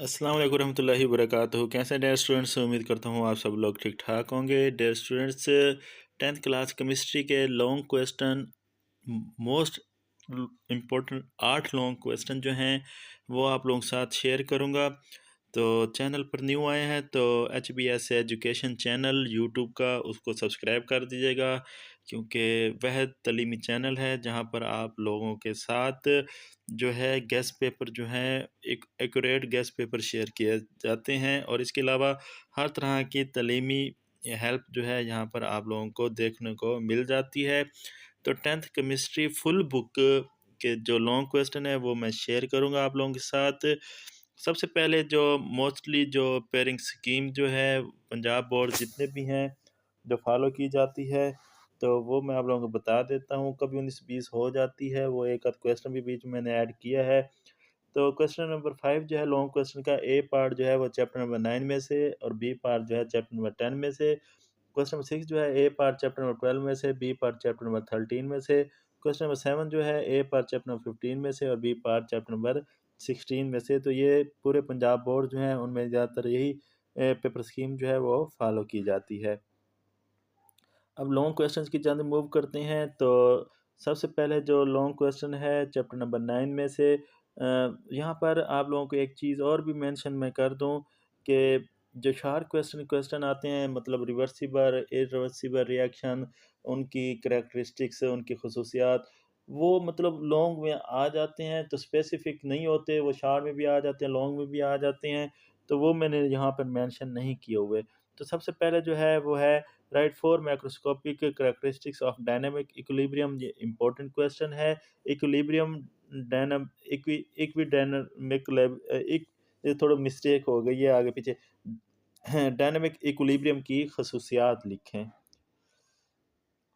अस्सलाम वालेकुम रहमतुल्लाहि वबरकातुहू। कैसे हैं डियर स्टूडेंट्स? उम्मीद करता हूँ आप सब लोग ठीक ठाक होंगे। Dear students, 10th class chemistry के long question, most important 8 long question जो हैं वो आप लोगों के साथ शेयर करूँगा। तो चैनल पर न्यू आए हैं तो HBS एजुकेशन चैनल यूट्यूब का उसको सब्सक्राइब कर दीजिएगा, क्योंकि वह तलीमी चैनल है जहां पर आप लोगों के साथ जो है गेस्ट पेपर जो है एक एक्यूरेट गेस्ट पेपर शेयर किए जाते हैं, और इसके अलावा हर तरह की तलीमी हेल्प जो है यहाँ पर आप लोगों को देखने को मिल जाती है। तो 10th केमिस्ट्री फुल बुक के जो लॉन्ग क्वेश्चन है वो मैं शेयर करूँगा आप लोगों के साथ। सबसे पहले जो मोस्टली जो पेयरिंग स्कीम जो है पंजाब बोर्ड जितने भी हैं जो फॉलो की जाती है, तो वो मैं आप लोगों को बता देता हूँ। कभी 19-20 हो जाती है, वो एक आध क्वेश्चन भी बीच में मैंने ऐड किया है। तो क्वेश्चन नंबर 5 जो है लॉन्ग क्वेश्चन का, ए पार्ट जो है वो चैप्टर नंबर 9 में से और बी पार्ट जो है चैप्टर नंबर 10 में से। क्वेश्चन नंबर 6 जो है ए पार्ट चैप्टर नंबर 12 में से, बी पार्ट चैप्टर नंबर 13 में से। क्वेश्चन नंबर 7 जो है ए पार्ट चैप्टर नंबर 15 में से और बी पार्ट चैप्टर नंबर 16 में से। तो ये पूरे पंजाब बोर्ड जो है उनमें ज़्यादातर यही पेपर स्कीम जो है वो फॉलो की जाती है। अब लॉन्ग क्वेश्चंस की जानब मूव करते हैं। तो सबसे पहले जो लॉन्ग क्वेश्चन है चैप्टर नंबर 9 में से, यहाँ पर आप लोगों को एक चीज़ और भी मेंशन मैं कर दूँ कि जो शार्ट क्वेश्चन आते हैं, मतलब रिवर्सिबल इरिवर्सिबल रिएक्शन, उनकी करैक्टरिस्टिक्स, उनकी खसूसियात, वो मतलब लॉन्ग में आ जाते हैं तो स्पेसिफिक नहीं होते, वो शार्ट में भी आ जाते हैं, लॉन्ग में भी आ जाते हैं, तो वो मैंने यहाँ पर मेंशन नहीं किए हुए। तो सबसे पहले जो है वो है right four macroscopic characteristics of dynamic equilibrium. ये इंपॉर्टेंट क्वेश्चन है। इक्विलिब्रियम डायनाम इक्वी डायनामिक एक, ये थोड़ा मिस्टेक हो गई है आगे पीछे। डायनामिक इक्विलिब्रियम की खसूसियात लिखें।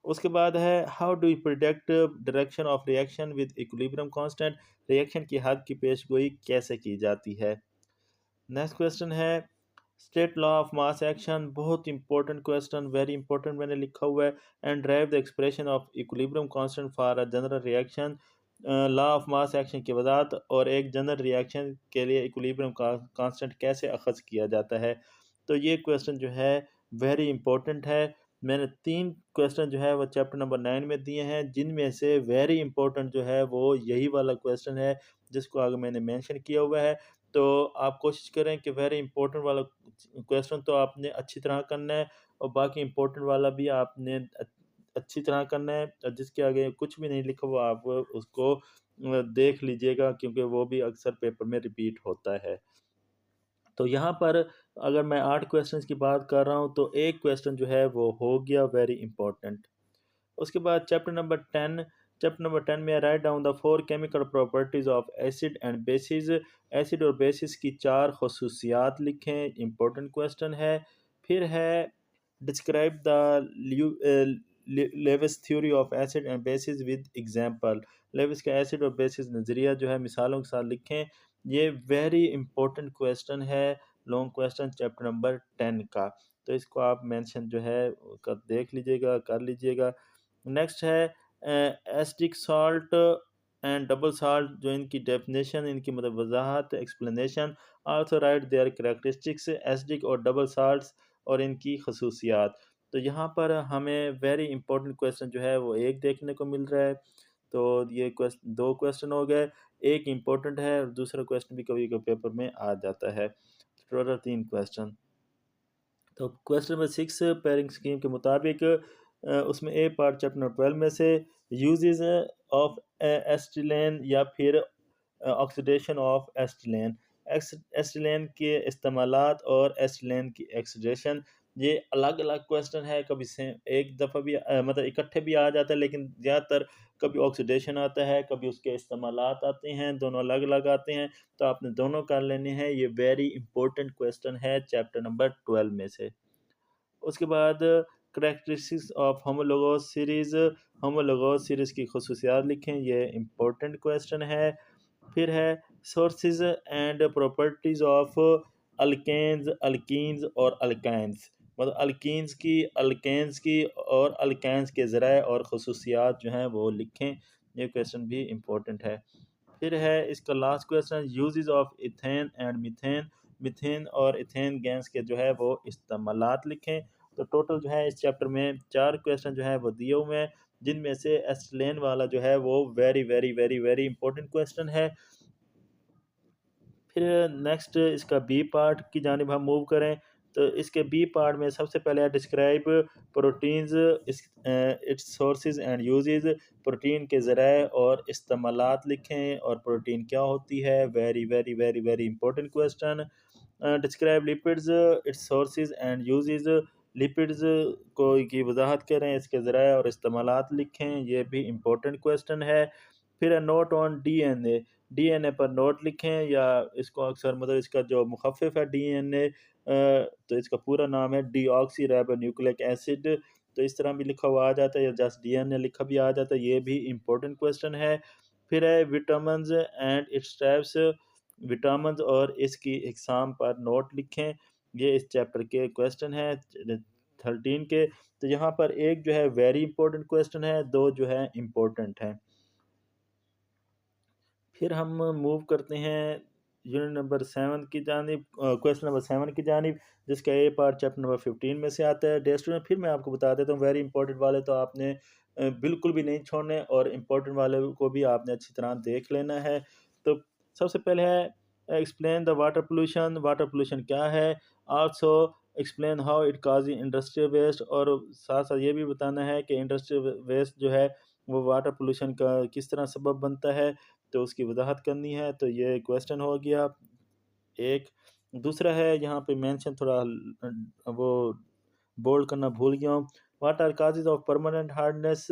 उसके बाद है how do you predict direction of reaction with equilibrium constant. Reaction की हद की पेशगोई कैसे की जाती है। नेक्स्ट क्वेश्चन है state law of mass action. बहुत इंपॉर्टेंट क्वेश्चन, वेरी इंपॉर्टेंट मैंने लिखा हुआ है। And drive the expression of equilibrium constant for a general reaction. Law of mass action की वजाहत और एक जनरल रिएक्शन के लिए इक्विलिब्रियम कांस्टेंट कैसे अखज़ किया जाता है। तो ये क्वेश्चन जो है वेरी इंपॉर्टेंट है। मैंने 3 क्वेश्चन जो है वो चैप्टर नंबर 9 में दिए हैं, जिनमें से वेरी इंपॉर्टेंट जो है वो यही वाला क्वेश्चन है जिसको आगे मैंने मेंशन किया हुआ है। तो आप कोशिश करें कि वेरी इंपॉर्टेंट वाला क्वेश्चन तो आपने अच्छी तरह करना है, और बाकी इंपॉर्टेंट वाला भी आपने अच्छी तरह करना है, और जिसके आगे कुछ भी नहीं लिखा हुआ आप उसको देख लीजिएगा, क्योंकि वो भी अक्सर पेपर में रिपीट होता है। तो यहाँ पर अगर मैं 8 क्वेश्चंस की बात कर रहा हूँ तो एक क्वेश्चन जो है वो हो गया वेरी इंपॉर्टेंट। उसके बाद चैप्टर नंबर 10 में write down the 4 chemical properties of acid and bases. Acid और बेसिस की 4 खसूसियात लिखें, इंपॉर्टेंट क्वेश्चन है। फिर है describe the Lewis theory of acid and bases with example. Lewis का एसिड और बेसिस नज़रिया जो है मिसालों के साथ लिखें। ये वेरी इंपॉर्टेंट क्वेश्चन है, लॉन्ग क्वेश्चन चैप्टर नंबर 10 का। तो इसको आप मेंशन जो है कर देख लीजिएगा, कर लीजिएगा। नेक्स्ट है acidic salt and double salt, जो इनकी डेफिनेशन, इनकी मतलब वजाहत, explanation. Also write their characteristics acidic और डबल साल्ट्स और इनकी खसूसियात। तो यहाँ पर हमें वेरी इंपॉर्टेंट क्वेश्चन जो है वो एक देखने को मिल रहा है। तो ये क्वेश्चन 2 क्वेश्चन हो गए, एक इम्पोर्टेंट है और दूसरा क्वेश्चन भी कभी कभी पेपर में आ जाता है। Total 3 question. तो क्वेश्चन नंबर 6 पेयरिंग स्कीम के मुताबिक उसमें ए पार्ट चैप्टर नंबर 12 में से यूजेस ऑफ एस्टिलेन या फिर ऑक्सीडेशन ऑफ एस्टिलेन, एस्टिलेन के इस्तेमालात और एस्टिलेन की ऑक्सीडेशन। ये अलग अलग क्वेश्चन है, कभी से एक दफ़ा भी मतलब इकट्ठे भी आ जाता है, लेकिन ज़्यादातर कभी ऑक्सीडेशन आता है, कभी उसके इस्तेमालात आते हैं, दोनों अलग अलग आते हैं। तो आपने दोनों कर लेने हैं। ये वेरी इंपॉर्टेंट क्वेश्चन है चैप्टर नंबर 12 में से। उसके बाद characteristics of homologous series. Homologous series की खसूसियात लिखें, ये इंपॉर्टेंट क्वेश्चन है। फिर है sources and properties of alkanes, alkenes और अल्काइन्स। मतलब अल्केन्स की और अल्काइन्स के ज़राए और खसूसियात जो हैं वो लिखें। ये क्वेश्चन भी इम्पोर्टेंट है। फिर है इसका last question, uses of ethane and methane, methane और इथेन गैस के जो है वो इस्तेमालात लिखें। तो टोटल जो है इस चैप्टर में 4 क्वेश्चन जो है वो दिए हुए हैं, जिनमें से एस्टेलेन वाला जो है वो very very very very important question है। फिर नेक्स्ट इसका बी पार्ट की जानिब हम मूव करें, तो इसके बी पार्ट में सबसे पहले है describe proteins it's sources and uses, protein के ज़राए और इस्तेमालात लिखें और प्रोटीन क्या होती है, very very very very important question. Describe lipids it's sources and uses, lipids को की वजाहत करें, इसके ज़राए और इस्तेमालात लिखें, ये भी इम्पोर्टेंट क्वेश्चन है। फिर है नोट ऑन डीएनए, डीएनए पर नोट लिखें, या इसको अक्सर मतलब इसका जो मुखफ़िफ़ है डीएनए, तो इसका पूरा नाम है डीऑक्सी राइबो न्यूक्लिक एसिड, तो इस तरह भी लिखा हुआ आ जाता है, या जस्ट डीएनए लिखा भी आ जाता है, ये भी इम्पोर्टेंट क्वेश्चन है। फिर है vitamins and its types, vitamins और इसकी इकसाम पर नोट लिखें, ये इस चैप्टर के क्वेश्चन है 13 के। तो यहाँ पर एक जो है वेरी इंपॉर्टेंट क्वेश्चन है, दो जो है इम्पोर्टेंट हैं। फिर हम मूव करते हैं यूनिट नंबर 7 की जानिब, क्वेश्चन नंबर 7 की जानिब, जिसका ए पार्ट चैप्टर नंबर 15 में से आता है। डियर स्टूडेंट, फिर मैं आपको बता देता हूँ, वेरी इंपॉर्टेंट वाले तो आपने बिल्कुल भी नहीं छोड़ने, और इम्पोर्टेंट वाले को भी आपने अच्छी तरह देख लेना है। तो सबसे पहले है explain the water pollution, water pollution क्या है, also explain how it cause industrial waste, और साथ साथ ये भी बताना है कि इंडस्ट्रियल वेस्ट जो है वो वाटर पोल्यूशन का किस तरह सबब बनता है, तो उसकी वजाहत करनी है। तो ये क्वेश्चन हो गया एक। दूसरा है यहाँ पे मेंशन थोड़ा वो बोल्ड करना भूल गया हूँ, what are causes of permanent hardness,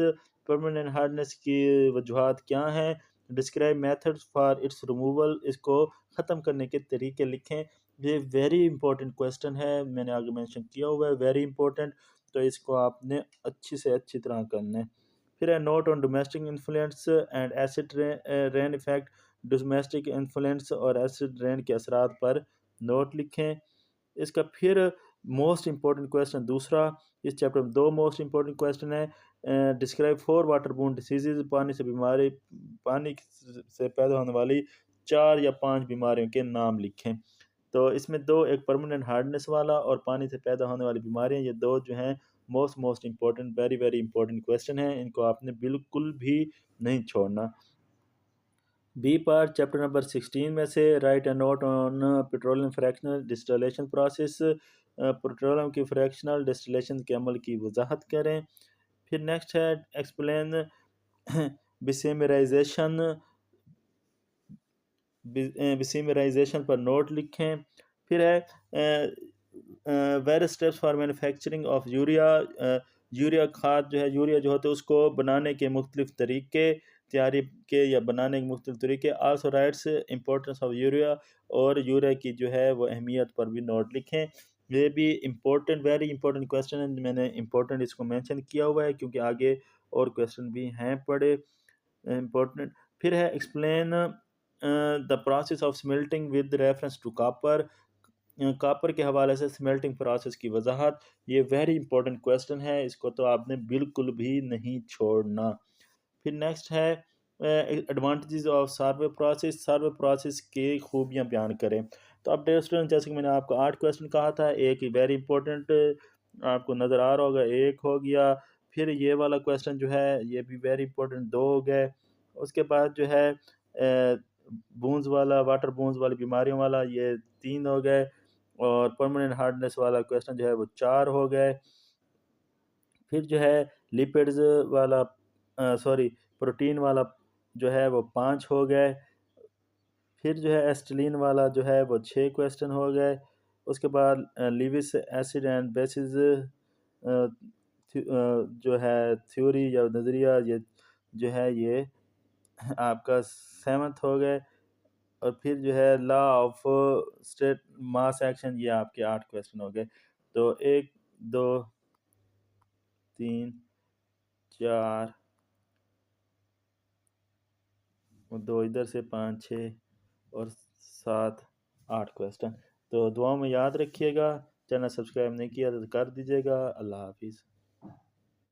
permanent hardness की वजूहत क्या हैं, describe methods for its removal, इसको ख़त्म करने के तरीके लिखें। ये वेरी इंपॉर्टेंट क्वेश्चन है, मैंने आगे मेंशन किया हुआ है, वेरी इंपॉर्टेंट, तो इसको आपने अच्छी से अच्छी तरह करना है। फिर है note on domestic influence and acid rain effect, domestic influence और एसिड रेन के असरात पर नोट लिखें। इसका फिर मोस्ट इंपॉर्टेंट क्वेश्चन दूसरा, इस चैप्टर में दो मोस्ट इंपॉर्टेंट क्वेश्चन है, डिस्क्राइब 4 वाटर बोर्न डिसीजेज, पानी से बीमारी, पानी से पैदा होने वाली 4 या 5 बीमारियों के नाम लिखें। तो इसमें दो, एक परमानेंट हार्डनेस वाला और पानी से पैदा होने वाली बीमारियां, ये दो जो हैं most most important, very very important question है, इनको आपने बिल्कुल भी नहीं छोड़ना। बी पार्ट चैप्टर नंबर 16 में से right a note on petroleum fractional distillation process, petroleum की फ्रैक्शनल डिस्टिलेशन के अमल की वजाहत करें। फिर नेक्स्ट है एक्सप्लेन बिसेमराइजेशन, बिसेमराइजेशन पर नोट लिखें। फिर है various steps for manufacturing of urea, urea खाद जो है, यूरिया जो होता है उसको बनाने के मुख्तलिफ तरीके, तैयारी के या बनाने के मुख्तलिफ तरीके, also rights importance of urea, और यूरिया की जो है वो अहमियत पर भी नोट लिखें। ये भी इम्पोर्टेंट, वेरी इंपॉर्टेंट क्वेश्चन है, मैंने इंपॉर्टेंट इसको मेंशन किया हुआ है क्योंकि आगे और क्वेश्चन भी हैं पड़े इम्पोर्टेंट। फिर है explain the process of smelting with reference to copper, copper के हवाले से स्मेल्टिंग प्रोसेस की वजाहत, ये वेरी इंपॉर्टेंट क्वेश्चन है, इसको तो आपने बिल्कुल भी नहीं छोड़ना। फिर नेक्स्ट है advantages of survey process, survey process की खूबियाँ बयान करें। तो अब डियर स्टूडेंट, जैसे कि मैंने आपको 8 क्वेश्चन कहा था, एक वेरी इंपॉर्टेंट आपको नज़र आ रहा होगा, एक हो गया। फिर ये वाला क्वेश्चन जो है ये भी वेरी इंपॉर्टेंट, दो हो गए। उसके बाद जो है बूंज वाला, वाटर बूंज वाली बीमारियों वाला, ये 3 हो गए। और परमानेंट हार्डनेस वाला क्वेश्चन जो है वो 4 हो गए। फिर जो है लिपिड्स वाला, सॉरी प्रोटीन वाला जो है वो 5 हो गए। फिर जो है एस्टिलीन वाला जो है वो 6 क्वेश्चन हो गए। उसके बाद लिविस एसिड एंड बेसिस जो है थ्योरी या नज़रिया, ये जो है ये आपका 7th हो गए। और फिर जो है law of state mass action, ये आपके 8 क्वेश्चन हो गए। तो 1 2 3 4 और 2 इधर से, 5 6 और 7 8 क्वेश्चन। तो दुआओं में याद रखिएगा, चैनल सब्सक्राइब नहीं किया तो कर दीजिएगा। अल्लाह हाफिज़।